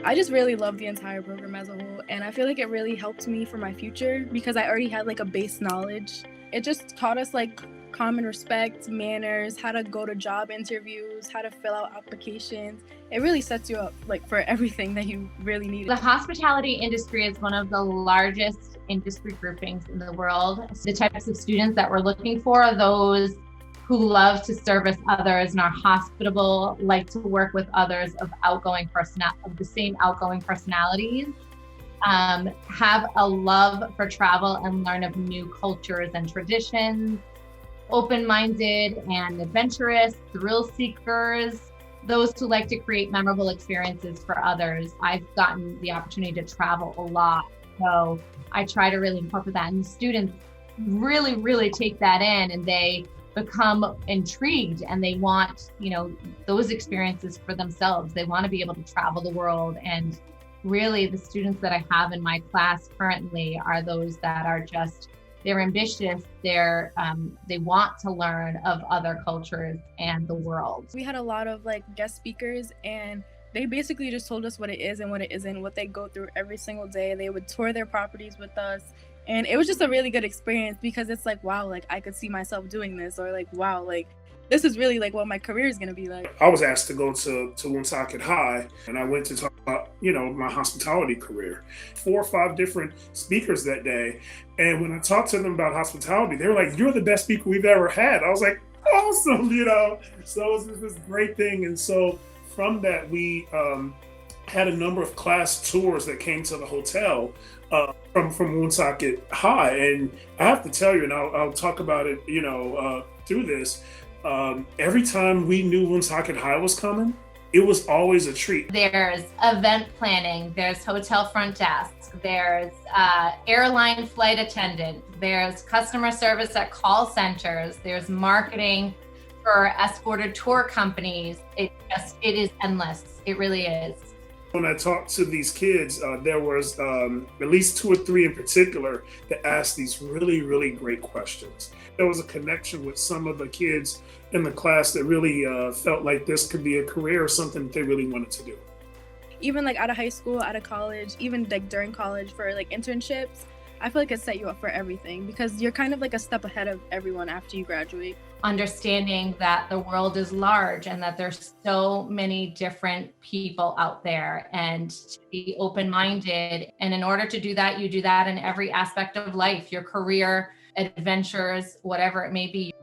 I just really love the entire program as a whole, and I feel like it really helped me for my future because I already had like a base knowledge. It just taught us like common respect, manners, how to go to job interviews, how to fill out applications. It really sets you up like for everything that you really need. The hospitality industry is one of the largest industry groupings in the world. So the types of students that we're looking for are those who love to service others and are hospitable, like to work with others of the same outgoing personalities, have a love for travel and learn of new cultures and traditions, open-minded and adventurous, thrill seekers, those who like to create memorable experiences for others. I've gotten the opportunity to travel a lot, so I try to really incorporate that. And the students really, really take that in, and they become intrigued, and they want, those experiences for themselves. They want to be able to travel the world. And really, the students that I have in my class currently are those that are they're ambitious, they want to learn of other cultures and the world. We had a lot of like guest speakers, and they basically just told us what it is and what it isn't, what they go through every single day. They would tour their properties with us, and it was just a really good experience because it's like, wow, like I could see myself doing this, or like, wow, like this is really like what my career is going to be like. I was asked to go to Woonsocket High, and I went to talk about, my hospitality career. 4 or 5 different speakers that day. And when I talked to them about hospitality, they were like, "You're the best speaker we've ever had." I was like, awesome, So it was just this great thing. And so from that, we had a number of class tours that came to the hotel from Woonsocket High. And I have to tell you, and I'll talk about it, through this, every time we knew Woonsocket High was coming, it was always a treat. There's event planning, there's hotel front desk, there's airline flight attendant, there's customer service at call centers, there's marketing for escorted tour companies. It is endless. It really is. When I talked to these kids, there was at least 2 or 3 in particular that asked these really, really great questions. There was a connection with some of the kids in the class that really felt like this could be a career or something that they really wanted to do. Even like out of high school, out of college, even like during college for like internships, I feel like it set you up for everything because you're kind of like a step ahead of everyone after you graduate. Understanding that the world is large and that there's so many different people out there, and to be open-minded. And in order to do that, you do that in every aspect of life, your career, adventures, whatever it may be.